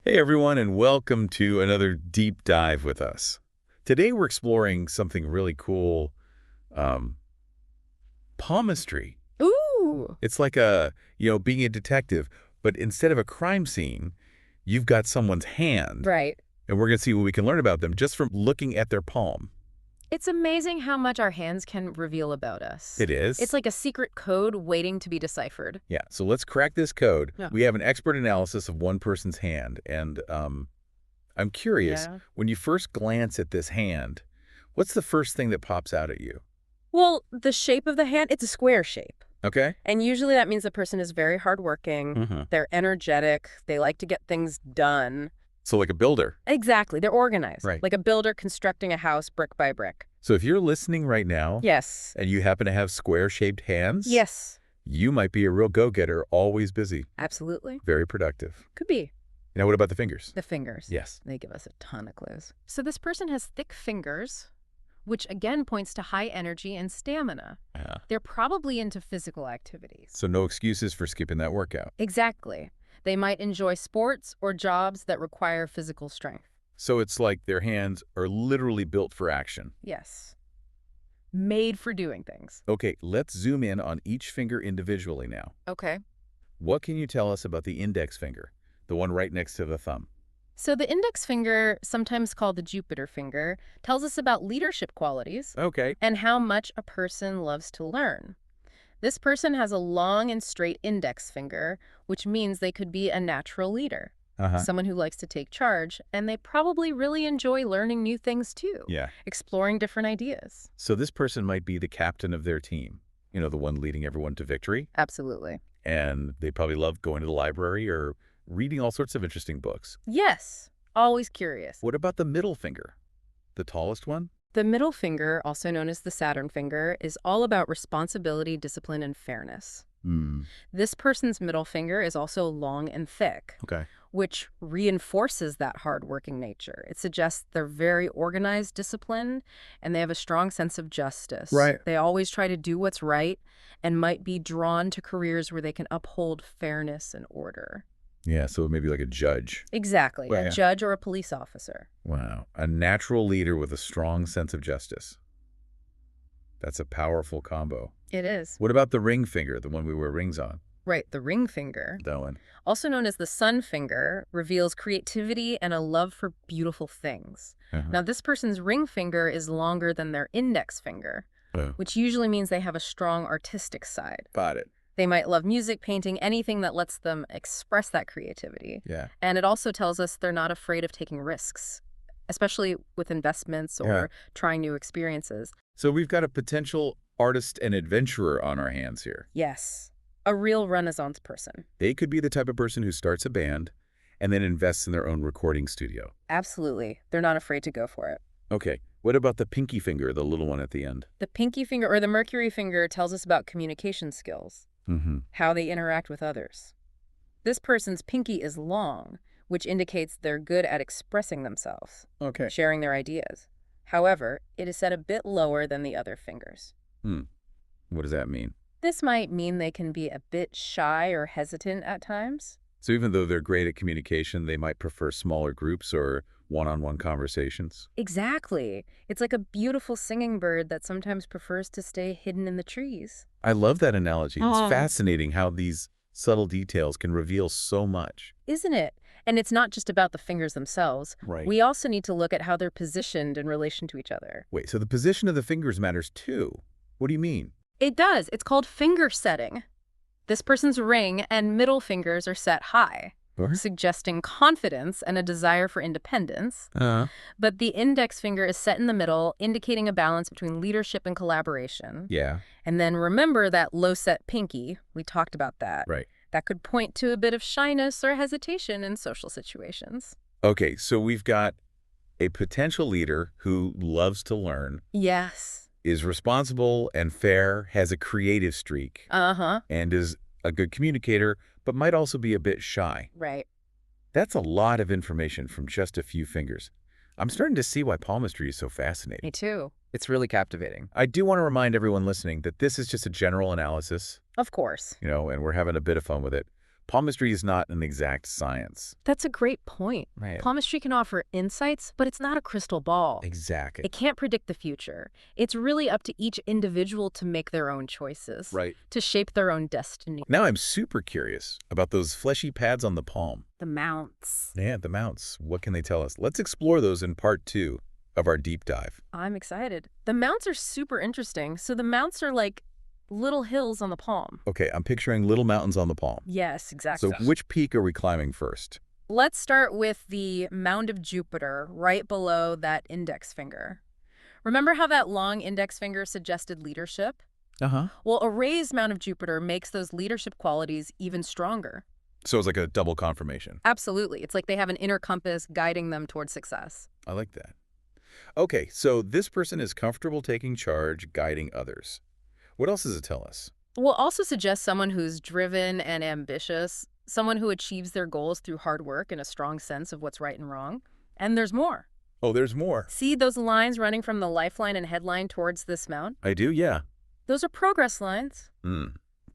Hey everyone, and welcome to another deep dive with us. Today we're exploring something really cool, um, palmistry. Ooh, It's like being a detective, but instead of a crime scene, you've got someone's hand, right. and we're going to see what we can learn about them just from looking at their palm. It's amazing how much our hands can reveal about us. It is? It's like a secret code waiting to be deciphered. Yeah, so let's crack this code. Yeah. We have an expert analysis of one person's hand, and I'm curious, Yeah. when you first glance at this hand, what's the first thing that pops out at you? Well, the shape of the hand, it's a square shape. Okay? And usually that means the person is very hardworking. Mm-hmm. They're energetic. They like to get things done. So like a builder. Exactly. They're organized. Right. Like a builder constructing a house brick by brick. So if you're listening right now Yes. and you happen to have square-shaped hands, Yes. you might be a real go-getter, always busy, Absolutely. very productive. Could be. Now, what about the fingers? The fingers. Yes. They give us a ton of clues. So this person has thick fingers, which again points to high energy and stamina. Yeah. They're probably into physical activities. So no excuses for skipping that workout. Exactly. They might enjoy sports or jobs that require physical strength. So it's like their hands are literally built for action. Yes. Made for doing things. Okay, let's zoom in on each finger individually now. Okay. What can you tell us about the index finger, the one right next to the thumb? So the index finger, sometimes called the Jupiter finger, tells us about leadership qualities Okay. and how much a person loves to learn. This person has a long and straight index finger, which means they could be a natural leader, someone who likes to take charge, and they probably really enjoy learning new things too, Yeah. exploring different ideas. So this person might be the captain of their team, the one leading everyone to victory. Absolutely. And they probably love going to the library or reading all sorts of interesting books. Yes, always curious. What about the middle finger? The tallest one? The middle finger, also known as the Saturn finger, is all about responsibility, discipline, and fairness. This person's middle finger is also long and thick, Okay. which reinforces that hardworking nature. It suggests they're very organized, disciplined, and they have a strong sense of justice. Right. They always try to do what's right and might be drawn to careers where they can uphold fairness and order. Yeah, so maybe like a judge. Exactly. Well, a yeah. judge or a police officer. Wow. A natural leader with a strong sense of justice. That's a powerful combo. It is. What about the ring finger, the one we wear rings on? Right, the ring finger, That one. also known as the sun finger, reveals creativity and a love for beautiful things. Uh-huh. Now, this person's ring finger is longer than their index finger, Oh. which usually means they have a strong artistic side. Got it. They might love music, painting, anything that lets them express that creativity. Yeah. And it also tells us they're not afraid of taking risks, especially with investments or Yeah. trying new experiences. So we've got a potential artist and adventurer on our hands here. Yes, a real Renaissance person. They could be the type of person who starts a band and then invests in their own recording studio. Absolutely. They're not afraid to go for it. Okay. What about the pinky finger, the little one at the end? The pinky finger or the Mercury finger tells us about communication skills, Mm-hmm. how they interact with others. This person's pinky is long, which indicates they're good at expressing themselves, Okay. sharing their ideas. However, it is set a bit lower than the other fingers. What does that mean? This might mean they can be a bit shy or hesitant at times. So even though they're great at communication, they might prefer smaller groups or one-on-one conversations? Exactly. It's like a beautiful singing bird that sometimes prefers to stay hidden in the trees. I love that analogy. It's Oh. fascinating how these subtle details can reveal so much. Isn't it? And it's not just about the fingers themselves. Right. We also need to look at how they're positioned in relation to each other. Wait, so the position of the fingers matters too? What do you mean? It does. It's called finger setting. This person's ring and middle fingers are set high, suggesting confidence and a desire for independence. But the index finger is set in the middle, indicating a balance between leadership and collaboration. Yeah, And then remember that low-set pinky. We talked about that. right. That could point to a bit of shyness or hesitation in social situations. Okay, so we've got a potential leader who loves to learn, Yes. is responsible and fair, has a creative streak, Uh-huh. and is a good communicator, but might also be a bit shy. Right. That's a lot of information from just a few fingers. I'm starting to see why palmistry is so fascinating. Me too. It's really captivating. I do want to remind everyone listening that this is just a general analysis, Of course. and we're having a bit of fun with it. Palmistry is not an exact science. That's a great point. Right. Palmistry can offer insights, but it's not a crystal ball. Exactly. It can't predict the future. It's really up to each individual to make their own choices, Right. to shape their own destiny. Now I'm super curious about those fleshy pads on the palm. The mounts. Yeah, the mounts. What can they tell us? Let's explore those in part 2 of our deep dive. I'm excited. The mounts are super interesting. So the mounts are like little hills on the palm. Okay, I'm picturing little mountains on the palm. Yes, exactly. So which peak are we climbing first? Let's start with the Mound of Jupiter, right below that index finger. Remember how that long index finger suggested leadership? Uh-huh. Well, a raised Mound of Jupiter makes those leadership qualities even stronger. So it's like a double confirmation. Absolutely. It's like they have an inner compass guiding them towards success. I like that. Okay, so this person is comfortable taking charge, guiding others. What else does it tell us? We'll also suggest someone who's driven and ambitious, someone who achieves their goals through hard work and a strong sense of what's right and wrong. And there's more. Oh, there's more. See those lines running from the lifeline and headline towards this mount? I do, yeah. Those are progress lines.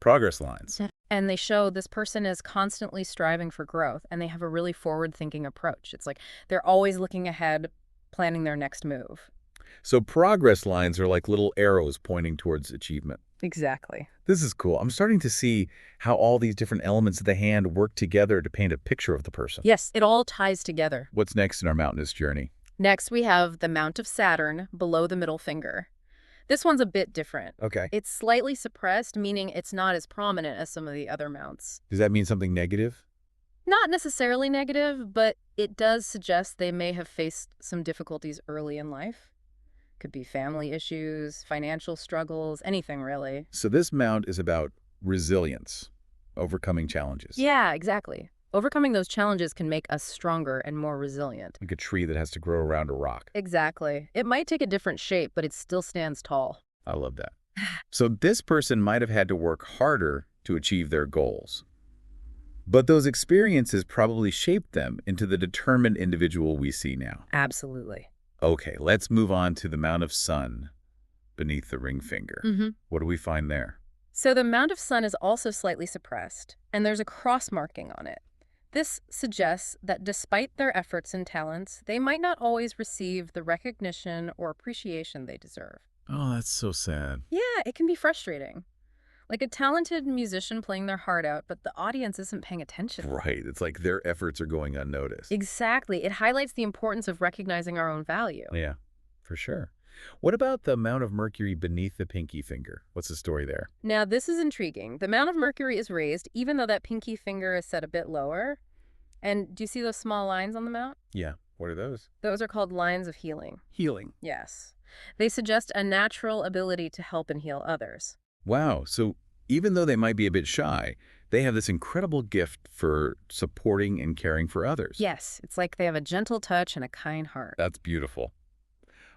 Progress lines. And they show this person is constantly striving for growth, and they have a really forward-thinking approach. It's like they're always looking ahead, planning their next move. So progress lines are like little arrows pointing towards achievement. Exactly. This is cool. I'm starting to see how all these different elements of the hand work together to paint a picture of the person. Yes, it all ties together. What's next in our mountainous journey? Next, we have the Mount of Saturn below the middle finger. This one's a bit different. Okay. It's slightly suppressed, meaning it's not as prominent as some of the other mounts. Does that mean something negative? Not necessarily negative, but it does suggest they may have faced some difficulties early in life. Could be family issues, financial struggles, anything really. So this mount is about resilience, overcoming challenges. Yeah, exactly. Overcoming those challenges can make us stronger and more resilient. Like a tree that has to grow around a rock. Exactly. It might take a different shape, but it still stands tall. I love that. So this person might have had to work harder to achieve their goals. But those experiences probably shaped them into the determined individual we see now. Absolutely. Okay, let's move on to the Mount of Sun beneath the ring finger. What do we find there? So the Mount of Sun is also slightly suppressed, and there's a cross marking on it. This suggests that despite their efforts and talents, they might not always receive the recognition or appreciation they deserve. Oh, that's so sad. Yeah, it can be frustrating. Like a talented musician playing their heart out, but the audience isn't paying attention. Right, it's like their efforts are going unnoticed. Exactly. It highlights the importance of recognizing our own value. Yeah, for sure. What about the Mount of Mercury beneath the pinky finger? What's the story there? Now, this is intriguing. The Mount of Mercury is raised, even though that pinky finger is set a bit lower. And do you see those small lines on the mount? Yeah, what are those? Those are called lines of healing. Healing. Yes. They suggest a natural ability to help and heal others. Wow, so even though they might be a bit shy, they have this incredible gift for supporting and caring for others. Yes, it's like they have a gentle touch and a kind heart. That's beautiful.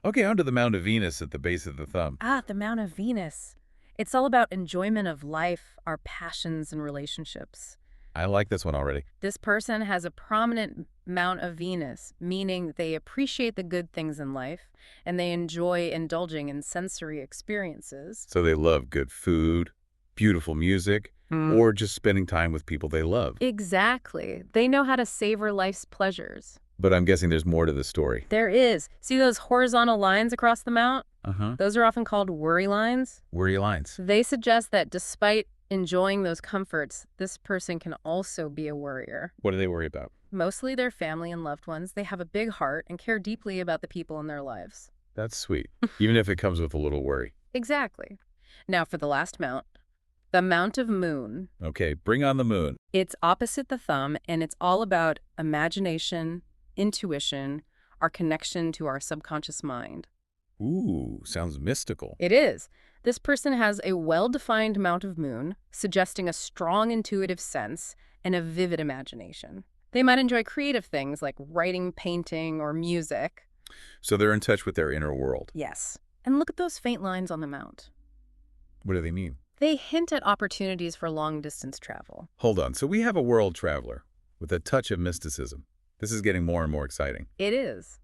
Okay, on to the Mount of Venus at the base of the thumb. Ah, the Mount of Venus. It's all about enjoyment of life, our passions and relationships. I like this one already. This person has a prominent Mount of Venus, meaning they appreciate the good things in life and they enjoy indulging in sensory experiences. So they love good food, beautiful music, or just spending time with people they love. Exactly. They know how to savor life's pleasures. But I'm guessing there's more to the story. There is. See those horizontal lines across the mount? Uh-huh. Those are often called worry lines. Worry lines. They suggest that despite enjoying those comforts, this person can also be a worrier. What do they worry about? Mostly their family and loved ones. They have a big heart and care deeply about the people in their lives. That's sweet, even if it comes with a little worry. Exactly. Now for the last mount, the Mount of Moon. Okay, bring on the moon. It's opposite the thumb, and it's all about imagination, intuition, our connection to our subconscious mind. Ooh, sounds mystical. It is. This person has a well-defined Mount of Moon, suggesting a strong intuitive sense and a vivid imagination. They might enjoy creative things like writing, painting, or music. So they're in touch with their inner world. Yes. And look at those faint lines on the mount. What do they mean? They hint at opportunities for long-distance travel. Hold on. So we have a world traveler with a touch of mysticism. This is getting more and more exciting. It is.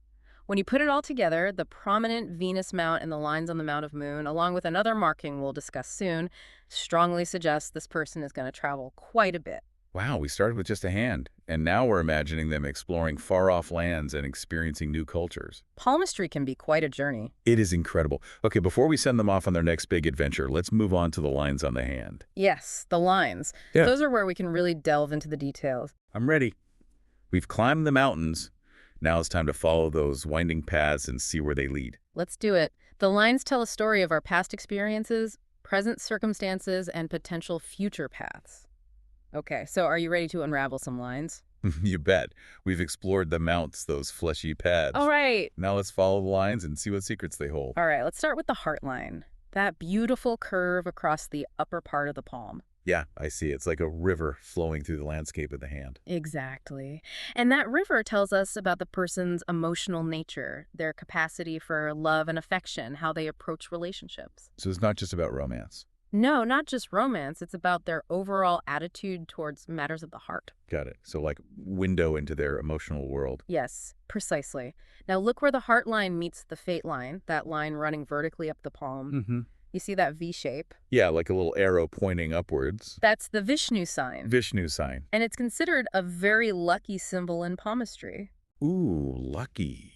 When you put it all together, the prominent Venus mount and the lines on the Mount of Moon, along with another marking we'll discuss soon, strongly suggest this person is going to travel quite a bit. Wow, we started with just a hand, and now we're imagining them exploring far-off lands and experiencing new cultures. Palmistry can be quite a journey. It is incredible. Okay, before we send them off on their next big adventure, let's move on to the lines on the hand. Yes, the lines. Yeah, Those are where we can really delve into the details. I'm ready. We've climbed the mountains. Now it's time to follow those winding paths and see where they lead. Let's do it. The lines tell a story of our past experiences, present circumstances, and potential future paths. Okay, so are you ready to unravel some lines? You bet. We've explored the mounts, those fleshy paths. All right. Now let's follow the lines and see what secrets they hold. All right, let's start with the heart line. That beautiful curve across the upper part of the palm. Yeah, I see. It's like a river flowing through the landscape of the hand. Exactly. And that river tells us about the person's emotional nature, their capacity for love and affection, how they approach relationships. So it's not just about romance. No, not just romance. It's about their overall attitude towards matters of the heart. Got it. So like window into their emotional world. Yes, precisely. Now look where the heart line meets the fate line, that line running vertically up the palm. Mm-hmm. You see that V shape? Yeah, like a little arrow pointing upwards. That's the Vishnu sign. Vishnu sign. And it's considered a very lucky symbol in palmistry. Ooh, lucky.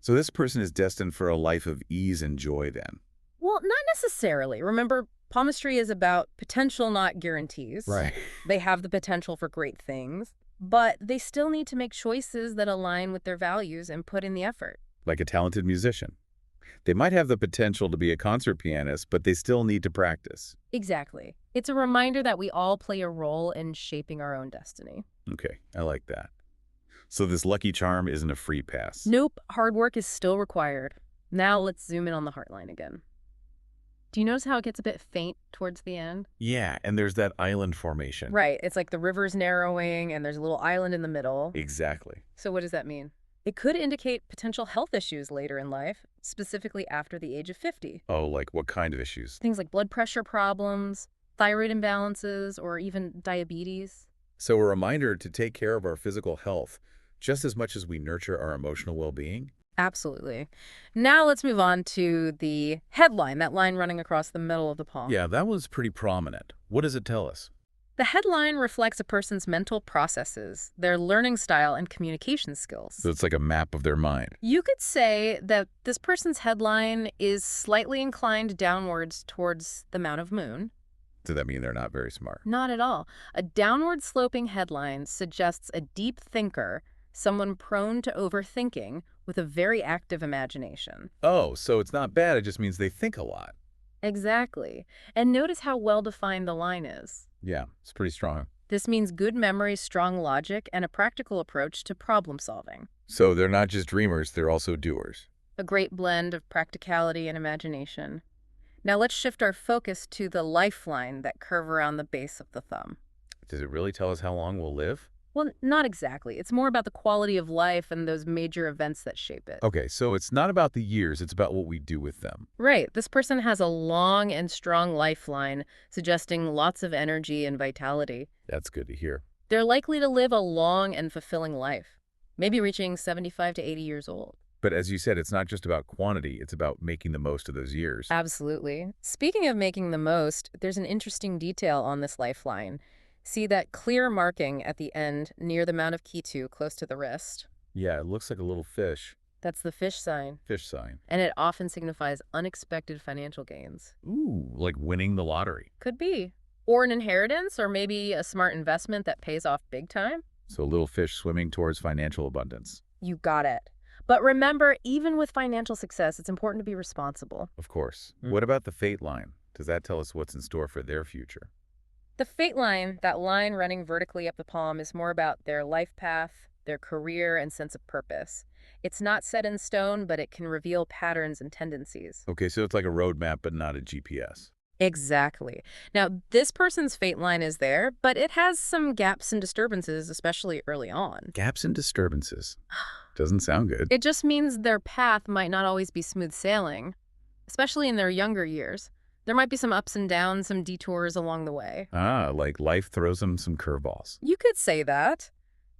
So this person is destined for a life of ease and joy then. Well, not necessarily. Remember, palmistry is about potential, not guarantees. Right. They have the potential for great things, but they still need to make choices that align with their values and put in the effort. Like a talented musician. They might have the potential to be a concert pianist, but they still need to practice. Exactly. It's a reminder that we all play a role in shaping our own destiny. Okay, I like that. So this lucky charm isn't a free pass. Nope, hard work is still required. Now let's zoom in on the heart line again. Do you notice how it gets a bit faint towards the end? Yeah, and there's that island formation. Right. It's like the river's narrowing and there's a little island in the middle. Exactly. So what does that mean? It could indicate potential health issues later in life, specifically after the age of 50. Oh, like what kind of issues? Things like blood pressure problems, thyroid imbalances, or even diabetes. So a reminder to take care of our physical health just as much as we nurture our emotional well-being? Absolutely. Now let's move on to the headline, that line running across the middle of the palm. Yeah, that was pretty prominent. What does it tell us? The headline reflects a person's mental processes, their learning style, and communication skills. So it's like a map of their mind. You could say that this person's headline is slightly inclined downwards towards the Mount of Moon. Does that mean they're not very smart? Not at all. A downward sloping headline suggests a deep thinker, someone prone to overthinking with a very active imagination. Oh, so it's not bad. It just means they think a lot. Exactly. And notice how well-defined the line is. Yeah, it's pretty strong. This means good memory, strong logic, and a practical approach to problem solving. So they're not just dreamers, they're also doers. A great blend of practicality and imagination. Now let's shift our focus to the lifeline, that curve around the base of the thumb. Does it really tell us how long we'll live? Well, not exactly. It's more about the quality of life and those major events that shape it. Okay, so it's not about the years, it's about what we do with them. Right. This person has a long and strong lifeline, suggesting lots of energy and vitality. That's good to hear. They're likely to live a long and fulfilling life, maybe reaching 75 to 80 years old. But as you said, it's not just about quantity, it's about making the most of those years. Absolutely. Speaking of making the most, there's an interesting detail on this lifeline. See that clear marking at the end near the Mount of Ketu, close to the wrist? Yeah, it looks like a little fish. That's the fish sign. Fish sign. And it often signifies unexpected financial gains. Ooh, like winning the lottery. Could be. Or an inheritance, or maybe a smart investment that pays off big time. So a little fish swimming towards financial abundance. You got it. But remember, even with financial success, it's important to be responsible. Of course. What about the fate line? Does that tell us what's in store for their future? The fate line, that line running vertically up the palm, is more about their life path, their career, and sense of purpose. It's not set in stone, but it can reveal patterns and tendencies. Okay, so it's like a roadmap, but not a GPS. Exactly. Now, this person's fate line is there, but it has some gaps and disturbances, especially early on. Gaps and disturbances. Doesn't sound good. It just means their path might not always be smooth sailing, especially in their younger years. There might be some ups and downs, some detours along the way. Ah, like life throws them some curveballs. You could say that.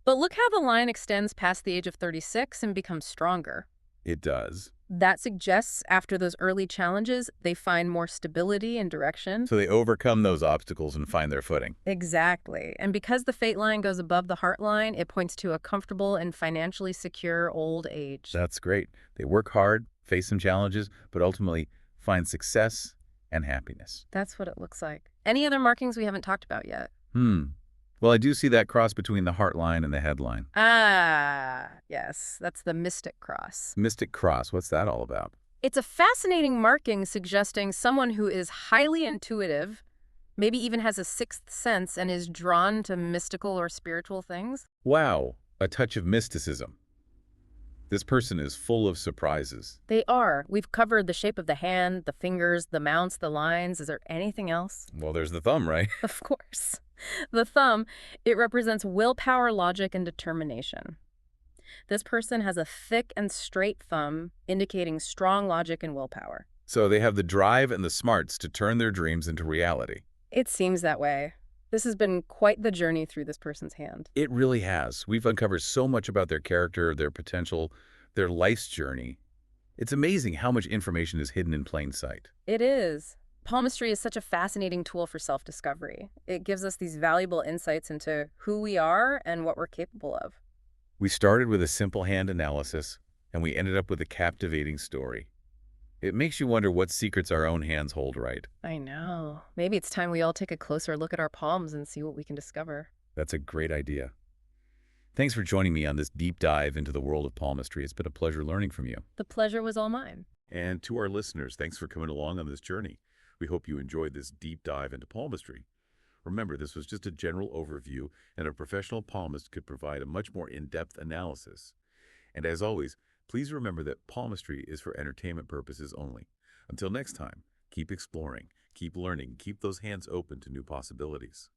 But look how the line extends past the age of 36 and becomes stronger. It does. That suggests after those early challenges, they find more stability and direction. So they overcome those obstacles and find their footing. Exactly. And because the fate line goes above the heart line, it points to a comfortable and financially secure old age. That's great. They work hard, face some challenges, but ultimately find success and happiness. That's what it looks like. Any other markings we haven't talked about yet? Well, I do see that cross between the heart line and the head line. Ah, yes. That's the mystic cross. Mystic cross, what's that all about? It's a fascinating marking suggesting someone who is highly intuitive, maybe even has a sixth sense and is drawn to mystical or spiritual things. Wow, a touch of mysticism. This person is full of surprises. They are. We've covered the shape of the hand, the fingers, the mounts, the lines. Is there anything else? Well, there's the thumb, right? Of course. The thumb, it represents willpower, logic, and determination. This person has a thick and straight thumb, indicating strong logic and willpower. So they have the drive and the smarts to turn their dreams into reality. It seems that way. This has been quite the journey through this person's hand. It really has. We've uncovered so much about their character, their potential, their life's journey. It's amazing how much information is hidden in plain sight. It is. Palmistry is such a fascinating tool for self-discovery. It gives us these valuable insights into who we are and what we're capable of. We started with a simple hand analysis, and we ended up with a captivating story. It makes you wonder what secrets our own hands hold, right? I know. Maybe it's time we all take a closer look at our palms and see what we can discover. That's a great idea. Thanks for joining me on this deep dive into the world of palmistry. It's been a pleasure learning from you. The pleasure was all mine. And to our listeners, thanks for coming along on this journey. We hope you enjoyed this deep dive into palmistry. Remember, this was just a general overview, and a professional palmist could provide a much more in-depth analysis. And as always, please remember that palmistry is for entertainment purposes only. Until next time, keep exploring, keep learning, keep those hands open to new possibilities.